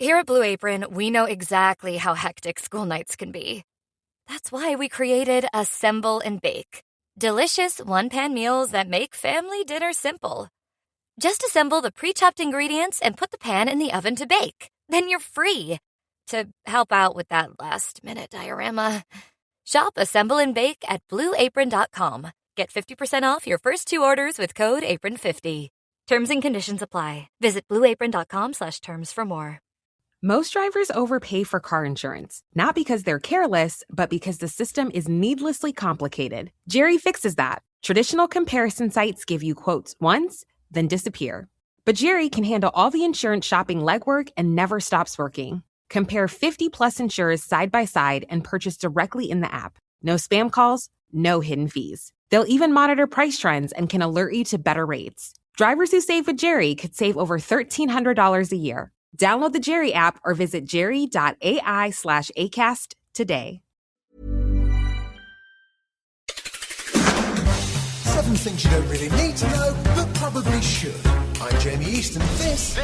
Here at Blue Apron, we know exactly how hectic school nights can be. That's why we created Assemble and Bake. Delicious one-pan meals that make family dinner simple. Just assemble the pre-chopped ingredients and put the pan in the oven to bake. Then you're free to help out with that last-minute diorama. Shop Assemble and Bake at BlueApron.com. Get 50% off your first 2 orders with code APRON50. Terms and conditions apply. Visit BlueApron.com/terms for more. Most drivers overpay for car insurance, not because they're careless, but because the system is needlessly complicated. Jerry fixes that. Traditional comparison sites give you quotes once, then disappear. But Jerry can handle all the insurance shopping legwork and never stops working. Compare 50-plus insurers side by side and purchase directly in the app. No spam calls, no hidden fees. They'll even monitor price trends and can alert you to better rates. Drivers who save with Jerry could save over $1,300 a year. Download the Jerry app or visit jerry.ai/ACAST today. 7 things you don't really need to know, but probably should. I'm Jamie East, and this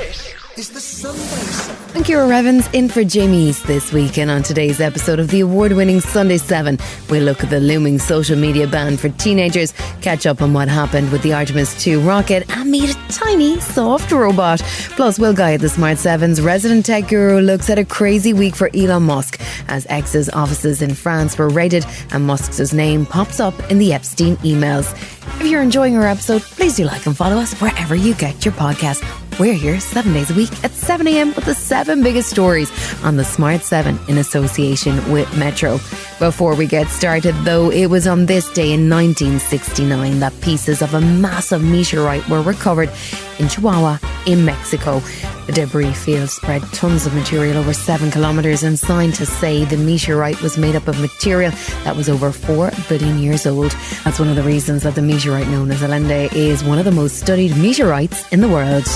is the Sunday 7. And Ciara Revens in for Jamie East this week, and on today's episode of the award-winning Sunday 7, we'll look at the looming social media ban for teenagers, catch up on what happened with the Artemis 2 rocket, and meet a tiny, soft robot. Plus, we'll Guyatt the Smart 7's resident tech guru looks at a crazy week for Elon Musk as X's offices in France were raided and Musk's name pops up in the Epstein emails. If you're enjoying our episode, please do like and follow us wherever you get your podcast. We're here 7 days a week at 7 a.m. with the 7 biggest stories on the Smart 7 in association with Metro. Before we get started, though, it was on this day in 1969 that pieces of a massive meteorite were recovered in Chihuahua in Mexico. The debris field spread tons of material over 7 kilometres, and scientists say the meteorite was made up of material that was over 4 billion years old. That's one of the reasons that the meteorite known as Allende is one of the most studied meteorites in the world.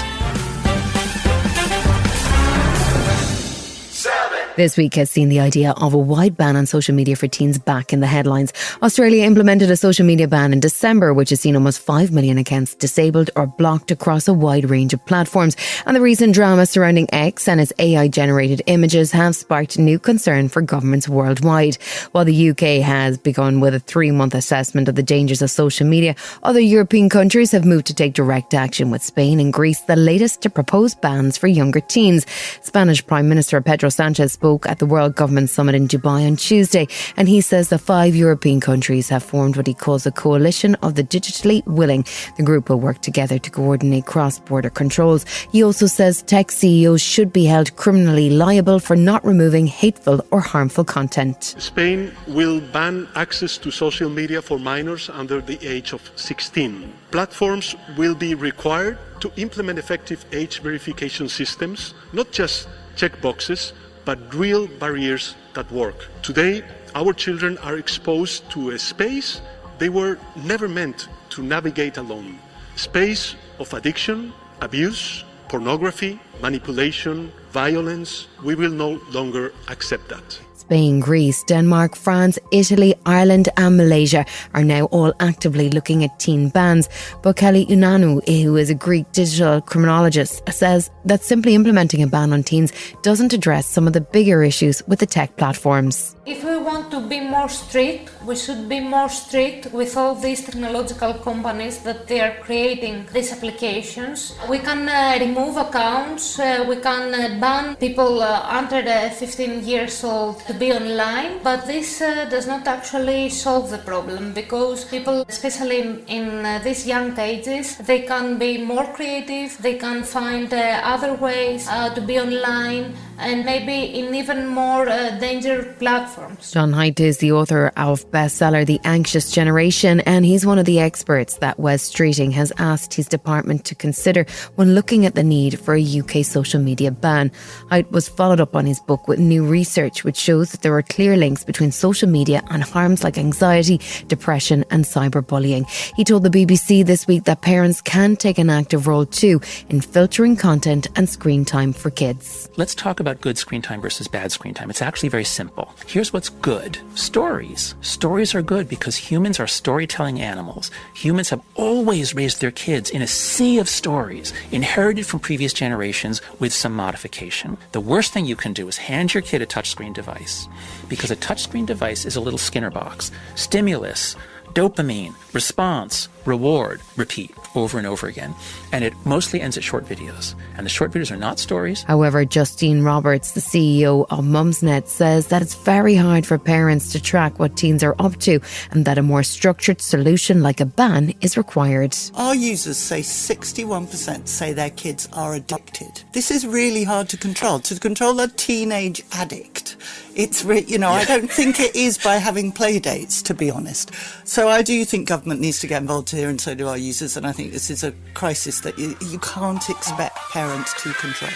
This week has seen the idea of a wide ban on social media for teens back in the headlines. Australia implemented a social media ban in December, which has seen almost 5 million accounts disabled or blocked across a wide range of platforms. And the recent drama surrounding X and its AI-generated images have sparked new concern for governments worldwide. While the UK has begun with a 3-month assessment of the dangers of social media, other European countries have moved to take direct action, with Spain and Greece the latest to propose bans for younger teens. Spanish Prime Minister Pedro Sanchez spoke at the World Government Summit in Dubai on Tuesday, and he says the 5 European countries have formed what he calls a coalition of the digitally willing. The group will work together to coordinate cross-border controls. He also says tech CEOs should be held criminally liable for not removing hateful or harmful content. Spain will ban access to social media for minors under the age of 16. Platforms will be required to implement effective age verification systems, not just checkboxes, but real barriers that work. Today, our children are exposed to a space they were never meant to navigate alone. Space of addiction, abuse, pornography, manipulation, violence. We will no longer accept that. Spain, Greece, Denmark, France, Italy, Ireland and Malaysia are now all actively looking at teen bans. But Ioannou, who is a Greek digital criminologist, says that simply implementing a ban on teens doesn't address some of the bigger issues with the tech platforms. If we want to be more strict, we should be more strict with all these technological companies that they are creating these applications. We can remove accounts, we can ban people under 15 years old to be online, but this does not actually solve the problem, because people, especially in these young ages, they can be more creative, they can find other ways to be online, and maybe in even more dangerous platforms. John Haidt is the author of bestseller The Anxious Generation, and he's one of the experts that Wes Streeting has asked his department to consider when looking at the need for a UK social media ban. Haidt was followed up on his book with new research which shows that there are clear links between social media and harms like anxiety, depression and cyberbullying. He told the BBC this week that parents can take an active role too in filtering content and screen time for kids. Let's talk about good screen time versus bad screen time. It's actually very simple. Here's what's good? Stories. Stories are good because humans are storytelling animals. Humans have always raised their kids in a sea of stories, inherited from previous generations with some modification. The worst thing you can do is hand your kid a touchscreen device, because a touchscreen device is a little Skinner box. Stimulus, dopamine, response, reward, repeat over and over again. And it mostly ends at short videos. And the short videos are not stories. However, Justine Roberts, the CEO of Mumsnet, says that it's very hard for parents to track what teens are up to and that a more structured solution like a ban is required. Our users say 61% say their kids are addicted. This is really hard to control. To control a teenage addict, it's I don't think it is by having play dates, to be honest. So I do think government needs to get involved here, and so do our users, and I think this is a crisis that you can't expect parents to control.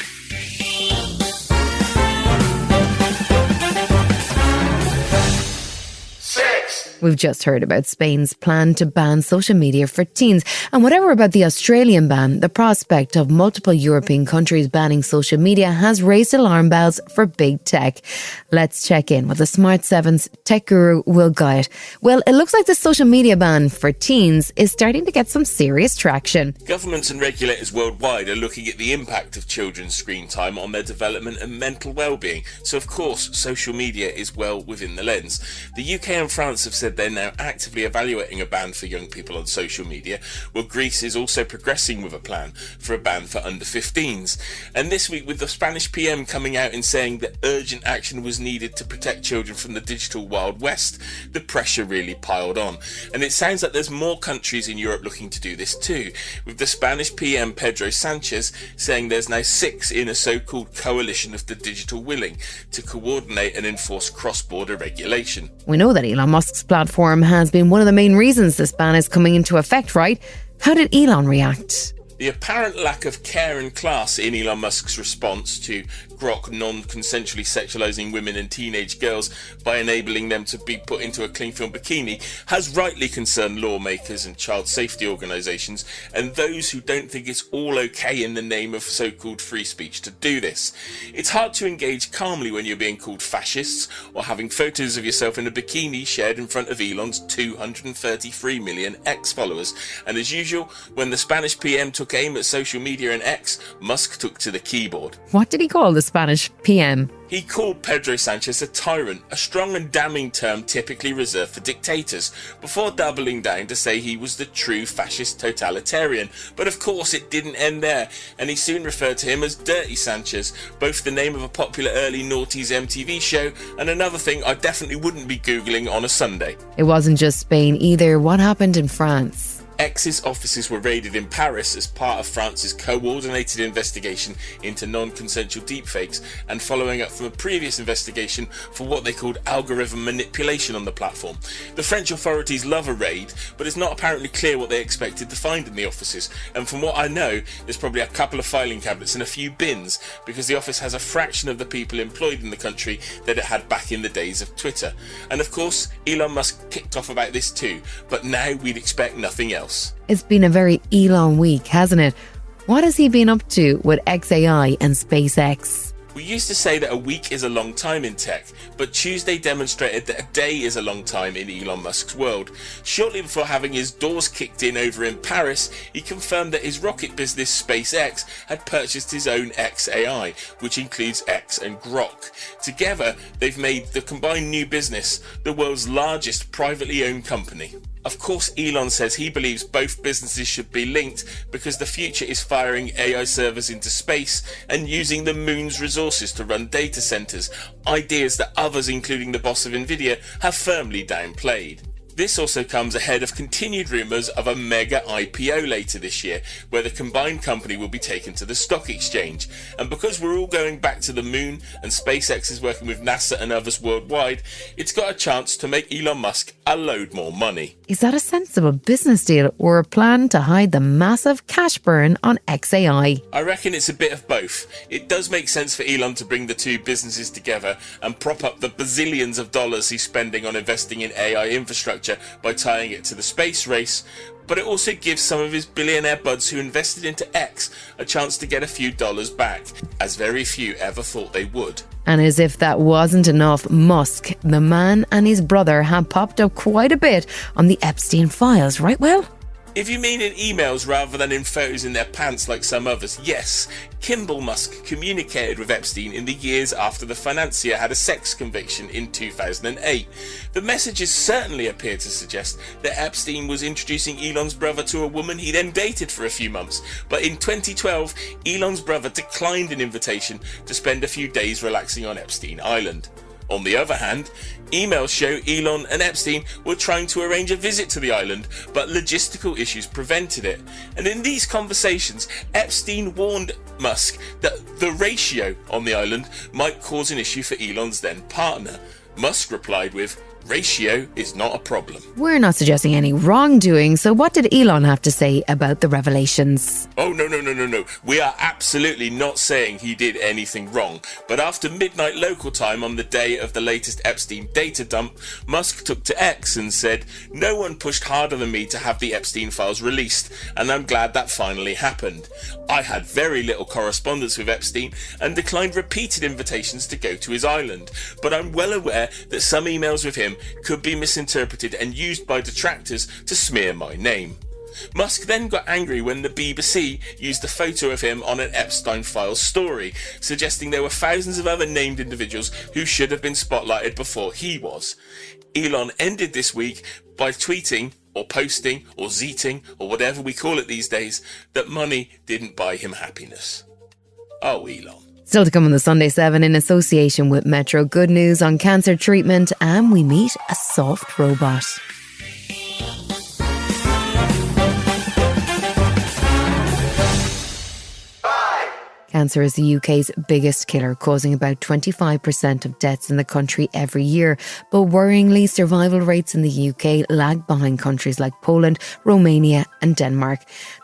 We've just heard about Spain's plan to ban social media for teens. And whatever about the Australian ban, the prospect of multiple European countries banning social media has raised alarm bells for big tech. Let's check in with the Smart 7's tech guru, Will Guyatt. Well, it looks like the social media ban for teens is starting to get some serious traction. Governments and regulators worldwide are looking at the impact of children's screen time on their development and mental well-being. So, of course, social media is well within the lens. The UK and France have said they're now actively evaluating a ban for young people on social media, while Greece is also progressing with a plan for a ban for under 15s. And this week, with the Spanish PM coming out and saying that urgent action was needed to protect children from the digital Wild West, the pressure really piled on. And it sounds like there's more countries in Europe looking to do this too, with the Spanish PM Pedro Sanchez saying there's now 6 in a so-called coalition of the digital willing to coordinate and enforce cross-border regulation. We know that Elon Musk's platform has been one of the main reasons this ban is coming into effect, right? How did Elon react? The apparent lack of care and class in Elon Musk's response to Grok non-consensually sexualising women and teenage girls by enabling them to be put into a cling film bikini has rightly concerned lawmakers and child safety organisations and those who don't think it's all okay in the name of so-called free speech to do this. It's hard to engage calmly when you're being called fascists or having photos of yourself in a bikini shared in front of Elon's 233 million X followers. And as usual, when the Spanish PM took aim at social media and X, Musk took to the keyboard. What did he call the Spanish PM? He called Pedro Sanchez a tyrant, a strong and damning term typically reserved for dictators, before doubling down to say he was the true fascist totalitarian. But of course it didn't end there, and he soon referred to him as Dirty Sanchez, both the name of a popular early noughties MTV show and another thing I definitely wouldn't be Googling on a Sunday. It wasn't just Spain either. What happened in France? X's offices were raided in Paris as part of France's coordinated investigation into non-consensual deepfakes and following up from a previous investigation for what they called algorithm manipulation on the platform. The French authorities love a raid, but it's not apparently clear what they expected to find in the offices, and from what I know, there's probably a couple of filing cabinets and a few bins, because the office has a fraction of the people employed in the country that it had back in the days of Twitter. And of course, Elon Musk kicked off about this too, but now we'd expect nothing else. It's been a very Elon week, hasn't it? What has he been up to with XAI and SpaceX? We used to say that a week is a long time in tech, but Tuesday demonstrated that a day is a long time in Elon Musk's world. Shortly before having his doors kicked in over in Paris, he confirmed that his rocket business SpaceX had purchased his own XAI, which includes X and Grok. Together, they've made the combined new business the world's largest privately owned company. Of course, Elon says he believes both businesses should be linked because the future is firing AI servers into space and using the moon's resources to run data centers, ideas that others, including the boss of Nvidia, have firmly downplayed. This also comes ahead of continued rumours of a mega IPO later this year, where the combined company will be taken to the stock exchange. And because we're all going back to the moon and SpaceX is working with NASA and others worldwide, it's got a chance to make Elon Musk a load more money. Is that a sensible business deal or a plan to hide the massive cash burn on XAI? I reckon it's a bit of both. It does make sense for Elon to bring the two businesses together and prop up the bazillions of dollars he's spending on investing in AI infrastructure temperature by tying it to the space race, but it also gives some of his billionaire buds who invested into X a chance to get a few dollars back, as very few ever thought they would. And as if that wasn't enough, Musk, the man, and his brother have popped up quite a bit on the Epstein files, right, Will? If you mean in emails rather than in photos in their pants like some others, yes, Kimball Musk communicated with Epstein in the years after the financier had a sex conviction in 2008. The messages certainly appear to suggest that Epstein was introducing Elon's brother to a woman he then dated for a few months, but in 2012, Elon's brother declined an invitation to spend a few days relaxing on Epstein Island. On the other hand, emails show Elon and Epstein were trying to arrange a visit to the island, but logistical issues prevented it. And in these conversations, Epstein warned Musk that the ratio on the island might cause an issue for Elon's then partner. Musk replied with, "Ratio is not a problem." We're not suggesting any wrongdoing, so what did Elon have to say about the revelations? Oh, no. We are absolutely not saying he did anything wrong. But after midnight local time on the day of the latest Epstein data dump, Musk took to X and said, "No one pushed harder than me to have the Epstein files released, and I'm glad that finally happened. I had very little correspondence with Epstein and declined repeated invitations to go to his island. But I'm well aware that some emails with him could be misinterpreted and used by detractors to smear my name." Musk then got angry when the BBC used a photo of him on an Epstein Files story, suggesting there were thousands of other named individuals who should have been spotlighted before he was. Elon ended this week by tweeting, or posting, or zeeting, or whatever we call it these days, that money didn't buy him happiness. Oh, Elon. Still to come on the Sunday 7 in association with Metro. Good news on cancer treatment, and we meet a soft robot. Cancer is the UK's biggest killer, causing about 25% of deaths in the country every year. But worryingly, survival rates in the UK lag behind countries like Poland, Romania and Denmark.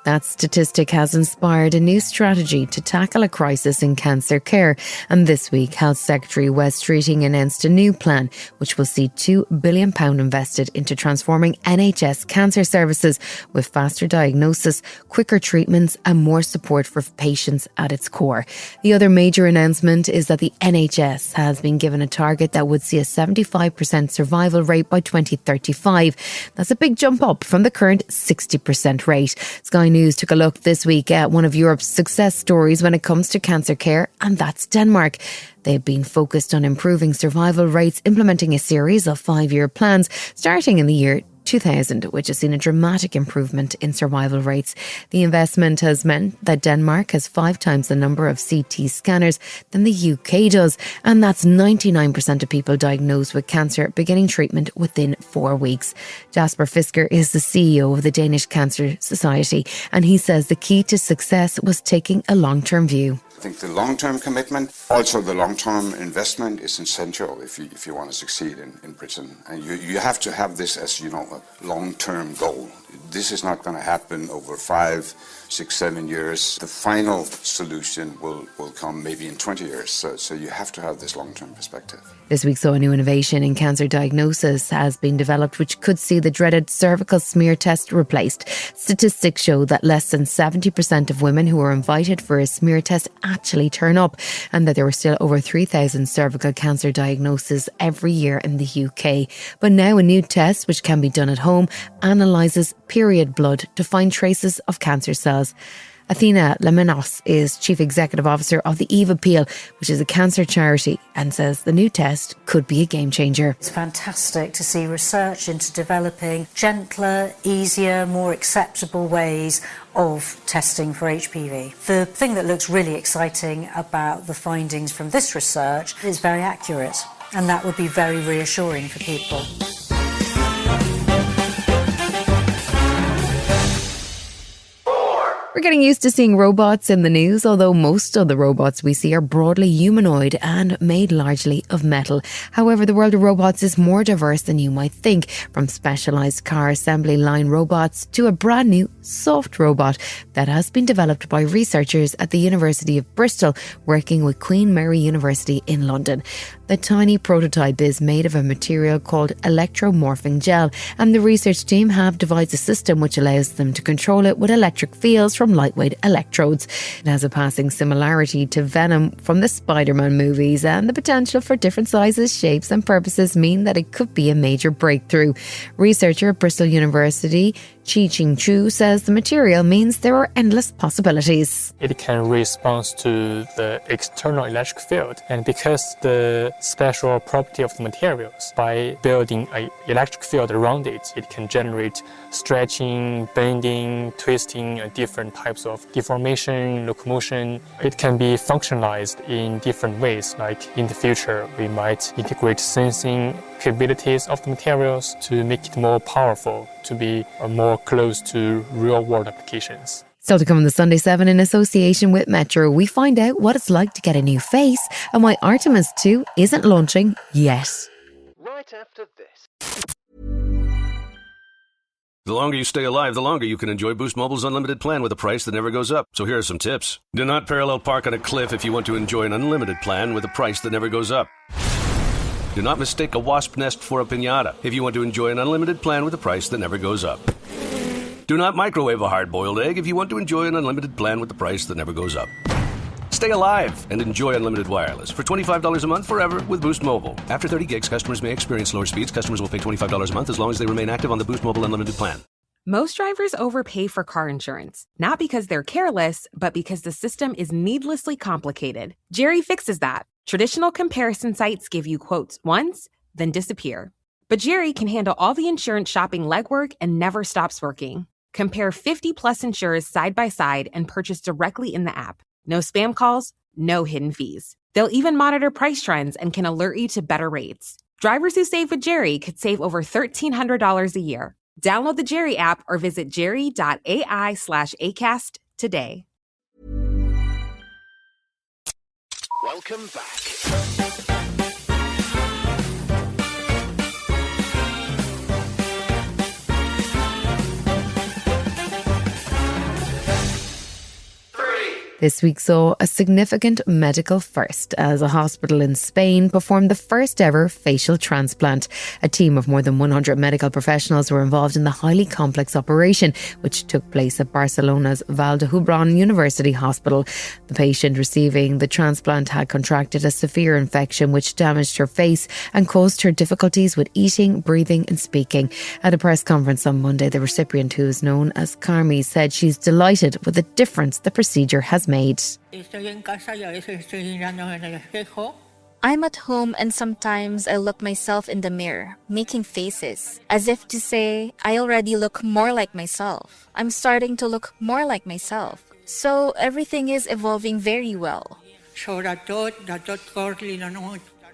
That statistic has inspired a new strategy to tackle a crisis in cancer care. And this week, Health Secretary Wes Streeting announced a new plan which will see £2 billion invested into transforming NHS cancer services with faster diagnosis, quicker treatments and more support for patients at its core. The other major announcement is that the NHS has been given a target that would see a 75% survival rate by 2035. That's a big jump up from the current 60% rate. Sky News took a look this week at one of Europe's success stories when it comes to cancer care, and that's Denmark. They've been focused on improving survival rates, implementing a series of 5-year plans starting in the year 2000, which has seen a dramatic improvement in survival rates. The investment has meant that Denmark has 5 times the number of CT scanners than the UK does, and that's 99% of people diagnosed with cancer beginning treatment within 4 weeks. Jasper Fisker is the CEO of the Danish Cancer Society, and he says the key to success was taking a long-term view. I think the long-term commitment, also the long-term investment is essential if you want to succeed in Britain. And you have to have this as, a long-term goal. This is not going to happen over 5, 6, 7 years. The final solution will come maybe in 20 years. So you have to have this long-term perspective. This week saw a new innovation in cancer diagnosis has been developed which could see the dreaded cervical smear test replaced. Statistics show that less than 70% of women who were invited for a smear test actually turn up, and that there were still over 3,000 cervical cancer diagnoses every year in the UK. But now a new test, which can be done at home, analyses period blood to find traces of cancer cells. Athena Lamnisos is Chief Executive Officer of the Eve Appeal, which is a cancer charity, and says the new test could be a game changer. It's fantastic to see research into developing gentler, easier, more acceptable ways of testing for HPV. The thing that looks really exciting about the findings from this research is very accurate, and that would be very reassuring for people. We're getting used to seeing robots in the news, although most of the robots we see are broadly humanoid and made largely of metal. However, the world of robots is more diverse than you might think, from specialised car assembly line robots to a brand new soft robot that has been developed by researchers at the University of Bristol working with Queen Mary University in London. The tiny prototype is made of a material called electromorphing gel, and the research team have devised a system which allows them to control it with electric fields from lightweight electrodes. It has a passing similarity to Venom from the Spider-Man movies, and the potential for different sizes, shapes and purposes mean that it could be a major breakthrough. Researcher at Bristol University, Ciqun says the material means there are endless possibilities. It can respond to the external electric field, and because the special property of the materials, by building an electric field around it, it can generate stretching, bending, twisting, different types of deformation, locomotion. It can be functionalized in different ways, like in the future we might integrate sensing capabilities of the materials to make it more powerful, to be more close to real-world applications. Still to come on the Sunday 7 in association with Metro, we find out what it's like to get a new face and why Artemis 2 isn't launching yet. Right after this. The longer you stay alive, the longer you can enjoy Boost Mobile's unlimited plan with a price that never goes up. So here are some tips. Do not parallel park on a cliff if you want to enjoy an unlimited plan with a price that never goes up. Do not mistake a wasp nest for a piñata if you want to enjoy an unlimited plan with a price that never goes up. Do not microwave a hard-boiled egg if you want to enjoy an unlimited plan with the price that never goes up. Stay alive and enjoy unlimited wireless for $25 a month forever with Boost Mobile. After 30 gigs, customers may experience slower speeds. Customers will pay $25 a month as long as they remain active on the Boost Mobile Unlimited plan. Most drivers overpay for car insurance, not because they're careless, but because the system is needlessly complicated. Jerry fixes that. Traditional comparison sites give you quotes once, then disappear. But Jerry can handle all the insurance shopping legwork and never stops working. Compare 50-plus insurers side by side and purchase directly in the app. No spam calls, no hidden fees. They'll even monitor price trends and can alert you to better rates. Drivers who save with Jerry could save over $1,300 a year. Download the Jerry app or visit jerry.ai/ACAST today. Welcome back. This week saw a significant medical first as a hospital in Spain performed the first ever facial transplant. A team of more than 100 medical professionals were involved in the highly complex operation, which took place at Barcelona's Vall University Hospital. The patient receiving the transplant had contracted a severe infection which damaged her face and caused her difficulties with eating, breathing and speaking. At a press conference on Monday, the recipient, who is known as Carmie, said she's delighted with the difference the procedure has made. I'm at home and sometimes I look myself in the mirror, making faces, as if to say, I already look more like myself. I'm starting to look more like myself. So everything is evolving very well.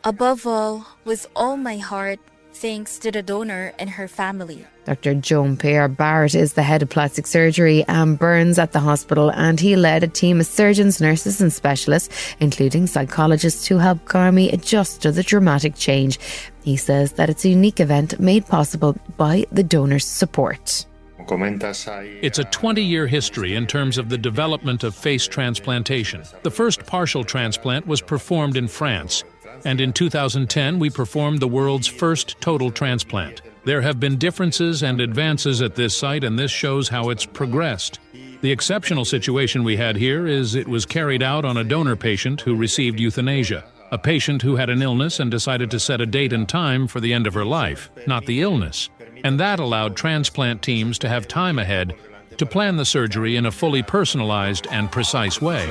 Above all, with all my heart, thanks to the donor and her family. Dr. Joan Pere Barret is the head of plastic surgery and burns at the hospital, and he led a team of surgeons, nurses and specialists, including psychologists, who helped Carmie adjust to the dramatic change. He says that it's a unique event made possible by the donor's support. It's a 20-year history in terms of the development of face transplantation. The first partial transplant was performed in France, and in 2010 we performed the world's first total transplant. There have been differences and advances at this site, and this shows how it's progressed. The exceptional situation we had here is it was carried out on a donor patient who received euthanasia, a patient who had an illness and decided to set a date and time for the end of her life, not the illness. And that allowed transplant teams to have time ahead to plan the surgery in a fully personalized and precise way.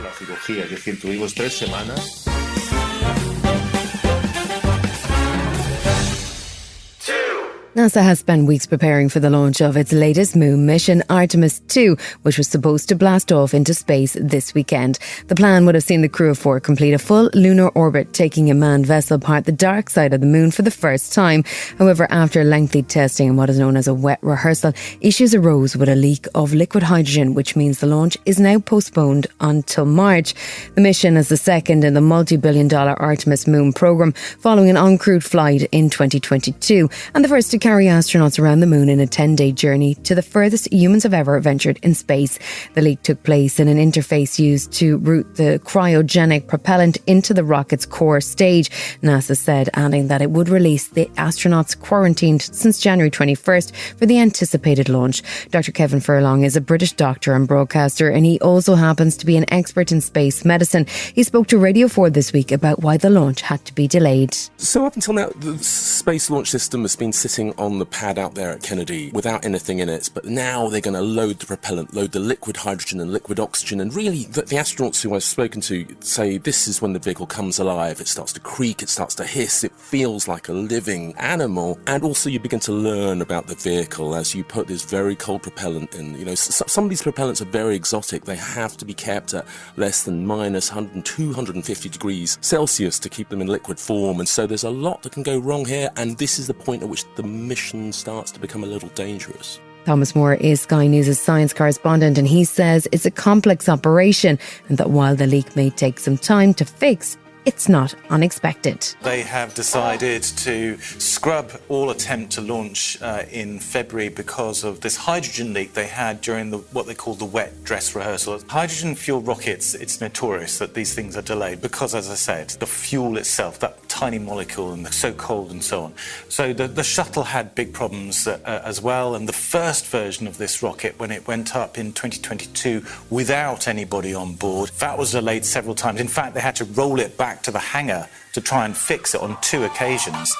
NASA has spent weeks preparing for the launch of its latest moon mission, Artemis 2, which was supposed to blast off into space this weekend. The plan would have seen the crew of 4 complete a full lunar orbit, taking a manned vessel part the dark side of the moon for the first time. However, after lengthy testing and what is known as a wet rehearsal, issues arose with a leak of liquid hydrogen, which means the launch is now postponed until March. The mission is the second in the multi-billion-dollar Artemis moon program, following an uncrewed flight in 2022, and the first to carry carry astronauts around the moon in a 10-day journey to the furthest humans have ever ventured in space. The leak took place in an interface used to route the cryogenic propellant into the rocket's core stage, NASA said, adding that it would release the astronauts quarantined since January 21st for the anticipated launch. Dr. Kevin Fong is a British doctor and broadcaster, and he also happens to be an expert in space medicine. He spoke to Radio 4 this week about why the launch had to be delayed. So up until now, the Space Launch System has been sitting on the pad out there at Kennedy without anything in it, but now they're going to load the propellant, load the liquid hydrogen and liquid oxygen, and really the astronauts who I've spoken to say this is when the vehicle comes alive. It starts to creak, it starts to hiss, it feels like a living animal, and also you begin to learn about the vehicle as you put this very cold propellant in. You know, some of these propellants are very exotic. They have to be kept at less than minus 100, 250 degrees Celsius to keep them in liquid form, and so there's a lot that can go wrong here, and this is the point at which the mission starts to become a little dangerous. Thomas Moore is Sky News' science correspondent, and he says it's a complex operation and that while the leak may take some time to fix, it's not unexpected. They have decided to scrub all attempt to launch in February because of this hydrogen leak they had during what they call the wet dress rehearsal. Hydrogen fuel rockets, it's notorious that these things are delayed because, as I said, the fuel itself, that tiny molecule, and they're so cold and so on. So the shuttle had big problems as well, and the first version of this rocket, when it went up in 2022 without anybody on board, that was delayed several times. In fact, they had to roll it back to the hangar to try and fix it on 2 occasions.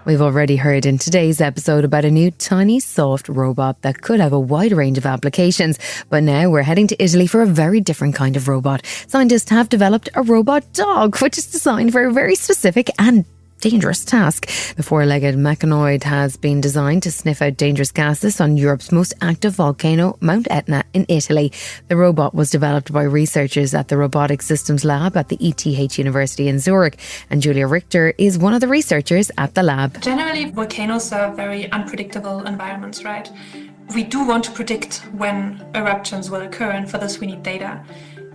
We've already heard in today's episode about a new tiny soft robot that could have a wide range of applications. But now we're heading to Italy for a very different kind of robot. Scientists have developed a robot dog, which is designed for a very specific and dangerous task. The 4-legged mechanoid has been designed to sniff out dangerous gases on Europe's most active volcano, Mount Etna in Italy. The robot was developed by researchers at the Robotic Systems Lab at the ETH University in Zurich, and Julia Richter is one of the researchers at the lab. Generally, volcanoes are very unpredictable environments, right? We do want to predict when eruptions will occur, and for this we need data.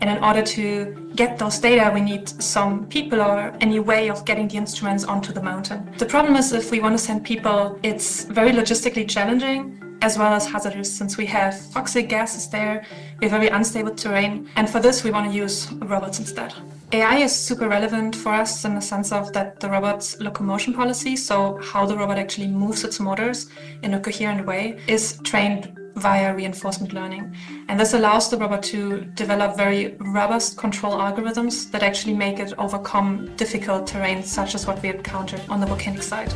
And in order to get those data, we need some people or any way of getting the instruments onto the mountain. The problem is if we want to send people, it's very logistically challenging as well as hazardous, since we have toxic gases there, we have very unstable terrain, and for this we want to use robots instead. AI is super relevant for us in the sense of that the robot's locomotion policy, so how the robot actually moves its motors in a coherent way, is trained via reinforcement learning. And this allows the robot to develop very robust control algorithms that actually make it overcome difficult terrains such as what we encountered on the volcanic side.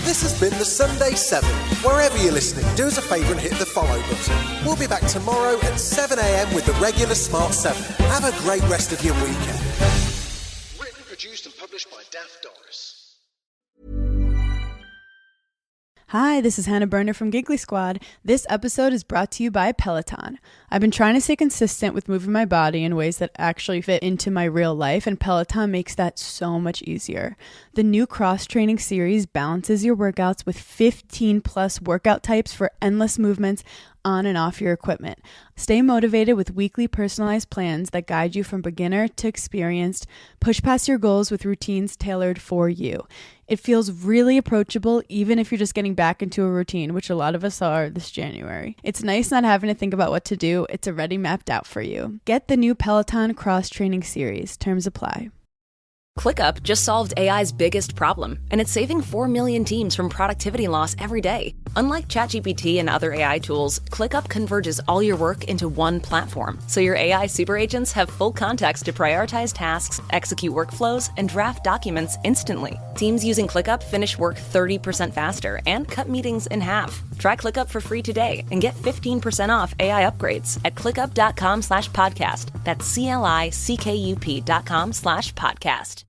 This has been the Sunday 7. Wherever you're listening, do us a favour and hit the follow button. We'll be back tomorrow at 7 a.m. with the regular Smart 7. Have a great rest of your weekend. Written, produced and published by Daft Doris. Hi, this is Hannah Berner from Giggly Squad. This episode is brought to you by Peloton. I've been trying to stay consistent with moving my body in ways that actually fit into my real life, and Peloton makes that so much easier. The new cross-training series balances your workouts with 15 plus workout types for endless movements on and off your equipment. Stay motivated with weekly personalized plans that guide you from beginner to experienced. Push past your goals with routines tailored for you. It feels really approachable even if you're just getting back into a routine, which a lot of us are this January. It's nice not having to think about what to do. It's already mapped out for you. Get the new Peloton cross-training series. Terms apply. ClickUp just solved AI's biggest problem, and it's saving 4 million teams from productivity loss every day. Unlike ChatGPT and other AI tools, ClickUp converges all your work into one platform, so your AI super agents have full context to prioritize tasks, execute workflows, and draft documents instantly. Teams using ClickUp finish work 30% faster and cut meetings in half. Try ClickUp for free today and get 15% off AI upgrades at clickup.com/podcast. That's CLICKUP.com/podcast.